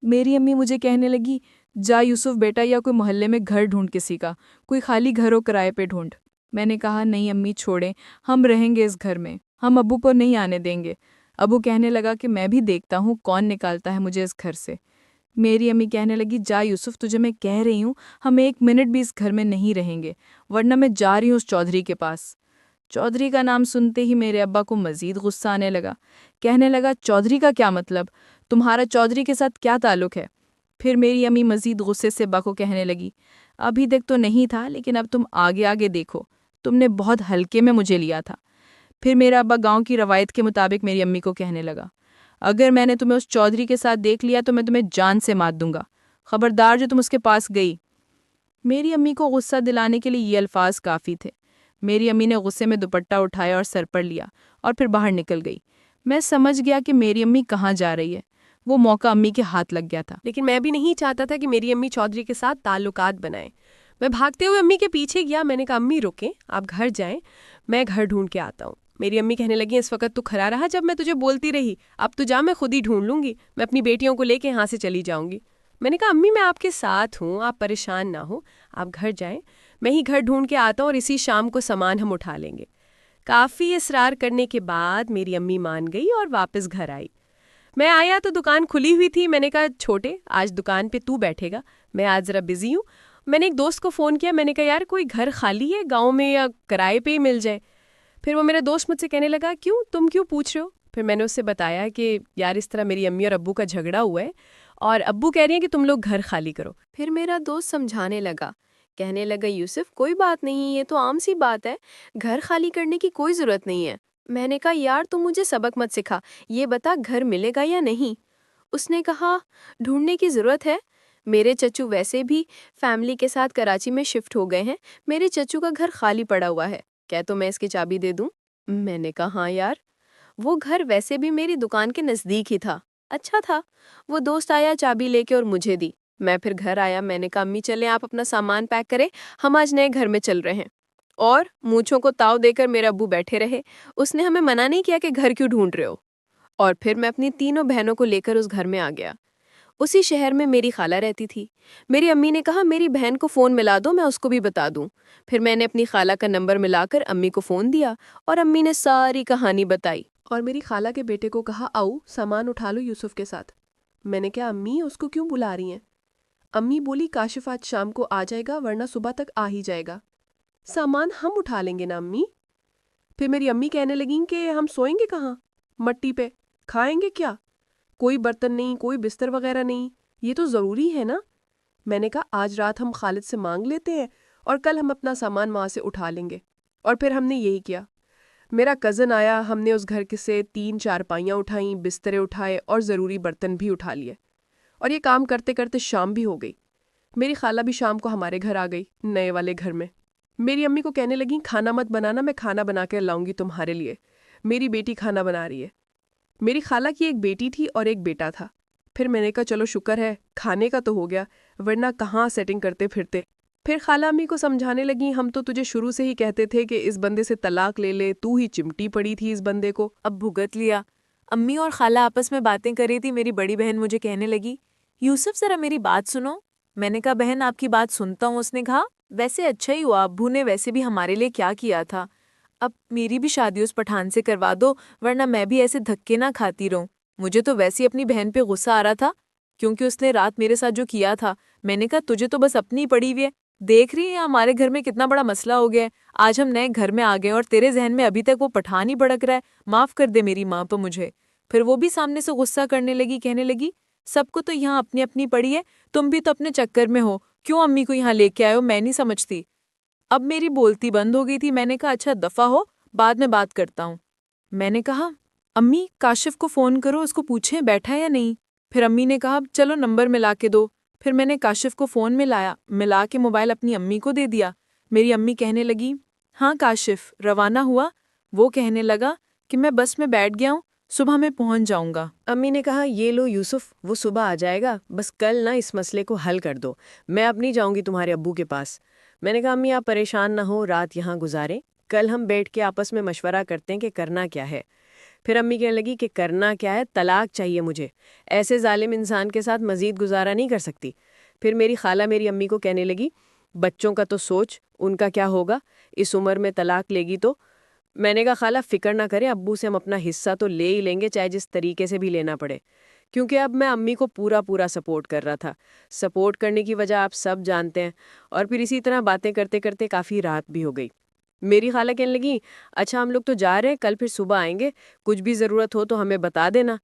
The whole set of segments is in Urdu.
میری امی مجھے کہنے لگی، جا یوسف بیٹا، یا کوئی محلے میں گھر ڈھونڈ کسی کا، کوئی خالی گھر ہو کرائے پہ ڈھونڈ۔ میں نے کہا نہیں امی چھوڑیں، ہم رہیں گے اس گھر میں، ہم ابو کو نہیں آنے دیں گے۔ ابو کہنے لگا کہ میں بھی دیکھتا ہوں کون نکالتا ہے مجھے اس گھر سے۔ میری امی کہنے لگی، جا یوسف، تجھے میں کہہ رہی ہوں ہم ایک منٹ بھی اس گھر میں نہیں رہیں گے، ورنہ میں جا رہی ہوں اس چودھری کے پاس۔ چودھری کا نام سنتے ہی میرے ابا کو مزید غصہ آنے لگا۔ کہنے لگا، چودھری کا کیا مطلب؟ تمہارا چودھری کے ساتھ کیا تعلق ہے؟ پھر میری امی مزید غصے سے ابا کو کہنے لگی، ابھی تک تو نہیں تھا، لیکن اب تم آگے آگے دیکھو، تم نے بہت ہلکے میں مجھے لیا تھا۔ پھر میرا ابا گاؤں کی روایت کے مطابق میری امی کو کہنے لگا، اگر میں نے تمہیں اس چودھری کے ساتھ دیکھ لیا تو میں تمہیں جان سے مات دوں گا، خبردار جو تم اس کے پاس گئی۔ میری امی کو غصہ دلانے کے لیے یہ الفاظ کافی تھے۔ میری امی نے غصے میں دوپٹہ اٹھایا اور سر پر لیا اور پھر باہر نکل گئی۔ میں سمجھ گیا کہ میری امی کہاں جا رہی ہے۔ وہ موقع امی کے ہاتھ لگ گیا تھا۔ لیکن میں بھی نہیں چاہتا تھا کہ میری امی چودھری کے ساتھ تعلقات بنائیں۔ میں بھاگتے ہوئے امی کے پیچھے گیا۔ میں نے کہا، امی رکیں، آپ گھر جائیں، میں گھر ڈھونڈ کے آتا ہوں۔ میری امی کہنے لگی، اس وقت تو کھڑا رہا جب میں تجھے بولتی رہی، اب تو جا، میں خود ہی ڈھونڈ لوں گی، میں اپنی بیٹیوں کو لے کے یہاں سے چلی جاؤں گی۔ میں نے کہا، امی میں آپ کے ساتھ ہوں، آپ پریشان نہ ہو، آپ گھر جائیں، میں ہی گھر ڈھونڈ کے آتا ہوں اور اسی شام کو سامان ہم اٹھا لیں گے۔ کافی اصرار کرنے کے بعد میری امی مان گئی اور واپس گھر آئی۔ میں آیا تو دکان کھلی ہوئی تھی۔ میں نے کہا، چھوٹے، آج دکان پہ تو بیٹھے گا، میں آج ذرا بزی ہوں۔ میں نے ایک دوست کو فون کیا، میں نے کہا، یار کوئی گھر خالی ہے گاؤں میں یا کرائے پہ ہی مل جائے۔ پھر وہ میرا دوست مجھ سے کہنے لگا، تم کیوں پوچھ رہے ہو؟ پھر میں نے اس سے بتایا کہ یار اس طرح میری امی اور ابو کا جھگڑا ہوا ہے اور ابو کہہ رہے ہیں کہ تم لوگ گھر خالی کرو۔ پھر میرا دوست سمجھانے لگا، کہنے لگا، یوسف کوئی بات نہیں، یہ تو عام سی بات ہے، گھر خالی کرنے کی کوئی ضرورت نہیں ہے۔ میں نے کہا، یار تم مجھے سبق مت سکھا، یہ بتا گھر ملے گا یا نہیں؟ اس نے کہا، ڈھونڈنے کی ضرورت ہے، میرے چچو ویسے بھی فیملی کے ساتھ کراچی میں شفٹ ہو گئے ہیں، میرے چچو کا گھر خالی پڑا ہوا ہے، کیا تو میں اس کی چابی دے دوں؟ میں نے کہا، ہاں یار، وہ گھر ویسے بھی میری دکان کے نزدیک ہی تھا، اچھا تھا۔ وہ دوست آیا چابی لے کے اور مجھے دی۔ میں پھر گھر آیا۔ میں نے کہا، امی چلیں آپ اپنا سامان پیک کریں، ہم آج نئے گھر میں چل رہے ہیں۔ اور مونچھوں کو تاؤ دے کر میرے ابو بیٹھے رہے۔ اس نے ہمیں منع نہیں کیا کہ گھر کیوں ڈھونڈ رہے ہو۔ اور پھر میں اپنی تینوں بہنوں کو لے کر اس گھر میں آ گیا۔ اسی شہر میں میری خالہ رہتی تھی۔ میری امی نے کہا، میری بہن کو فون ملا دو، میں اس کو بھی بتا دوں۔ پھر میں نے اپنی خالہ کا نمبر ملا کر امی کو فون دیا اور امی نے ساری کہانی بتائی اور میری خالہ کے بیٹے کو کہا، آؤ سامان اٹھا لو یوسف کے ساتھ۔ میں نے کہا، امی اس کو کیوں بلا رہی ہیں؟ امی بولی، کاشف آج شام کو آ جائے گا، ورنہ صبح تک آ ہی جائے گا۔ سامان ہم اٹھا لیں گے نا امی؟ پھر میری امی کہنے لگیں کہ ہم سوئیں گے کہاں؟ مٹی پہ؟ کھائیں گے کیا؟ کوئی برتن نہیں، کوئی بستر وغیرہ نہیں، یہ تو ضروری ہے نا۔ میں نے کہا، آج رات ہم خالد سے مانگ لیتے ہیں اور کل ہم اپنا سامان وہاں سے اٹھا لیں گے۔ اور پھر ہم نے یہی کیا۔ میرا کزن آیا، ہم نے اس گھر کے سے 3 چارپائیاں اٹھائیں، بسترے اٹھائے اور ضروری برتن بھی اٹھا لیے۔ اور یہ کام کرتے کرتے شام بھی ہو گئی۔ میری خالہ بھی شام کو ہمارے گھر آ گئی، نئے والے گھر میں۔ میری امی کو کہنے لگیں، کھانا مت بنانا، میں کھانا بنا کے لاؤں گی تمہارے لیے، میری بیٹی کھانا بنا رہی ہے۔ میری خالہ کی ایک بیٹی تھی اور ایک بیٹا تھا۔ پھر میں نے کہا، چلو شکر ہے کھانے کا تو ہو گیا، ورنہ کہاں سیٹنگ کرتے پھرتے۔ پھر خالہ امی کو سمجھانے لگیں، ہم تو تجھے شروع سے ہی کہتے تھے کہ اس بندے سے طلاق لے لے، تو ہی چمٹی پڑی تھی اس بندے کو۔ اب بھگت لیا۔ امی اور خالہ آپس میں باتیں کر رہی تھی۔ میری بڑی بہن مجھے کہنے لگی، یوسف ذرا میری بات سنو۔ میں نے کہا، بہن آپ کی بات سنتا ہوں۔ اس نے کہا، ویسے اچھا ہی ہوا، ابو نے ویسے بھی ہمارے لیے کیا کیا تھا، اب میری بھی شادی اس پٹھان سے کروا دو، ورنہ میں بھی ایسے دھکے نہ کھاتی رہوں۔ مجھے تو ویسے اپنی بہن پہ غصہ آ رہا تھا کیونکہ اس نے رات میرے ساتھ جو کیا تھا۔ میں نے کہا، تجھے تو بس اپنی پڑی ہوئی ہے، دیکھ رہی ہے ہمارے گھر میں کتنا بڑا مسئلہ ہو گیا ہے، آج ہم نئے گھر میں آ گئے اور تیرے ذہن میں ابھی تک وہ پٹھان ہی بھڑک رہا ہے، معاف کر دے میری ماں پہ مجھے۔ پھر وہ بھی سامنے سے غصہ کرنے لگی، کہنے لگی، سب کو تو یہاں اپنی اپنی پڑی ہے، تم بھی تو اپنے چکر میں ہو، کیوں امی کو یہاں لے کے آئے ہو، میں نہیں سمجھتی۔ اب میری بولتی بند ہو گئی تھی۔ میں نے کہا، اچھا دفع ہو، بعد میں بات کرتا ہوں۔ میں نے کہا، امی کاشف کو فون کرو، اس کو پوچھیں بیٹھا یا نہیں۔ پھر امی نے کہا، چلو نمبر ملا کے دو۔ پھر میں نے کاشف کو فون ملا کے موبائل اپنی امی کو دے دیا۔ میری امی کہنے لگی، ہاں کاشف روانہ ہوا؟ وہ کہنے لگا کہ میں بس میں بیٹھ گیا ہوں، صبح میں پہنچ جاؤں گا۔ امی نے کہا، یہ لو یوسف، وہ صبح آ جائے گا، بس کل نہ اس مسئلے کو حل کر دو، میں اب نہیں جاؤں گی تمہارے ابو کے پاس۔ میں نے کہا، امی آپ پریشان نہ ہو، رات یہاں گزاریں، کل ہم بیٹھ کے آپس میں مشورہ کرتے ہیں کہ کرنا کیا ہے۔ پھر امی کہنے لگی کہ کرنا کیا ہے، طلاق چاہیے مجھے، ایسے ظالم انسان کے ساتھ مزید گزارا نہیں کر سکتی۔ پھر میری خالہ میری امی کو کہنے لگی بچوں کا تو سوچ، ان کا کیا ہوگا، اس عمر میں طلاق لے گی تو۔ میں نے کہا خالہ فکر نہ کریں، ابو سے ہم اپنا حصہ تو لے ہی لیں گے، چاہے جس طریقے سے بھی لینا پڑے، کیونکہ اب میں امی کو پورا سپورٹ کر رہا تھا۔ سپورٹ کرنے کی وجہ آپ سب جانتے ہیں۔ اور پھر اسی طرح باتیں کرتے کرتے کافی رات بھی ہو گئی۔ میری خالہ کہنے لگی اچھا ہم لوگ تو جا رہے ہیں، کل پھر صبح آئیں گے، کچھ بھی ضرورت ہو تو ہمیں بتا دینا۔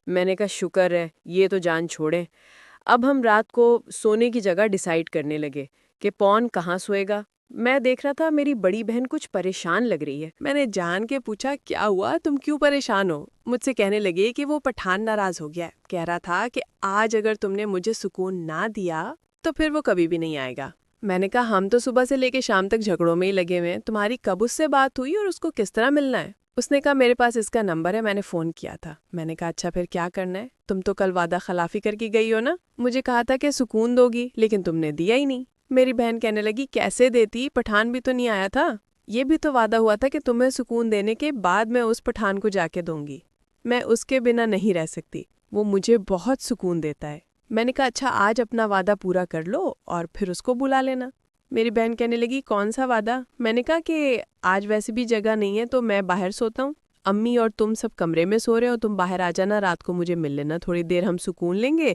میں نے کہا شکر ہے، یہ تو جان چھوڑیں۔ اب ہم رات کو سونے کی جگہ ڈیسائیڈ کرنے لگے کہ پون کہاں سوئے گا۔ میں دیکھ رہا تھا میری بڑی بہن کچھ پریشان لگ رہی ہے۔ میں نے جان کے پوچھا کیا ہوا، تم کیوں پریشان ہو؟ مجھ سے کہنے لگے کہ وہ پٹھان ناراض ہو گیا ہے، کہہ رہا تھا کہ آج اگر تم نے مجھے سکون نہ دیا تو پھر وہ کبھی بھی نہیں آئے گا۔ میں نے کہا ہم تو صبح سے لے کے شام تک جھگڑوں میں ہی لگے ہوئے ہیں، تمہاری کب اس سے بات ہوئی اور اس کو کس طرح ملنا ہے؟ اس نے کہا میرے پاس اس کا نمبر ہے، میں نے فون کیا تھا۔ میں نے کہا اچھا پھر کیا کرنا ہے؟ تم تو کل وعدہ خلافی کر کے گئی ہو نا، مجھے کہا تھا کہ سکون دو گی لیکن تم نے دیا ہی نہیں۔ میری بہن کہنے لگی کیسے دیتی، پٹھان بھی تو نہیں آیا تھا، یہ بھی تو وعدہ ہوا تھا کہ تمہیں سکون دینے کے بعد میں اس پٹھان کو جا کے دوں گی، میں اس کے بنا نہیں رہ سکتی، وہ مجھے بہت سکون دیتا ہے۔ میں نے کہا اچھا آج اپنا وعدہ پورا کر لو اور پھر اس کو بلا لینا۔ میری بہن کہنے لگی کون سا وعدہ؟ میں نے کہا کہ آج ویسے بھی جگہ نہیں ہے تو میں باہر سوتا ہوں، امی اور تم سب کمرے میں سو رہے ہو، تم باہر آ جانا، رات کو مجھے مل لینا، تھوڑی دیر ہم سکون لیں گے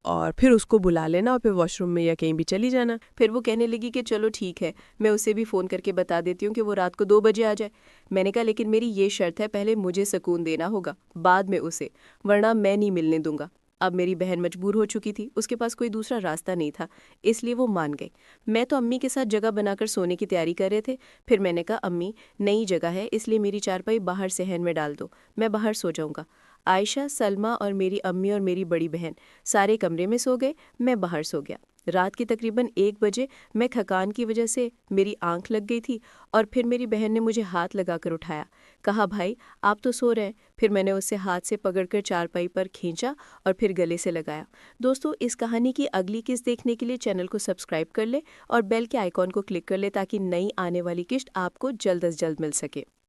اور پھر اس کو بلا لینا اور پھر واش روم میں یا کہیں بھی چلی جانا۔ پھر وہ کہنے لگی کہ چلو ٹھیک ہے، میں اسے بھی فون کر کے بتا دیتی ہوں کہ وہ رات کو 2 بجے آ جائے۔ میں نے کہا لیکن میری یہ شرط ہے، پہلے مجھے سکون دینا ہوگا، بعد میں اسے، ورنہ میں نہیں ملنے دوں گا۔ اب میری بہن مجبور ہو چکی تھی، اس کے پاس کوئی دوسرا راستہ نہیں تھا، اس لیے وہ مان گئی۔ میں تو امی کے ساتھ جگہ بنا کر سونے کی تیاری کر رہے تھے۔ پھر میں نے کہا امی نئی جگہ ہے، اس لیے میری چارپائی باہر صحن میں ڈال دو، میں باہر سو جاؤں گا۔ عائشہ، سلمہ اور میری امی اور میری بڑی بہن سارے کمرے میں سو گئے، میں باہر سو گیا۔ رات کی تقریباً 1 بجے میں تھکان کی وجہ سے میری آنکھ لگ گئی تھی اور پھر میری بہن نے مجھے ہاتھ لگا کر اٹھایا، کہا بھائی آپ تو سو رہے ہیں۔ پھر میں نے اسے ہاتھ سے پکڑ کر چارپائی پر کھینچا اور پھر گلے سے لگایا۔ دوستو اس کہانی کی اگلی قسط دیکھنے کے لیے چینل کو سبسکرائب کر لے اور بیل کے آئیکن کو کلک کر لے تاکہ نئی آنے والی قسط آپ کو جلد از جلد مل سکے۔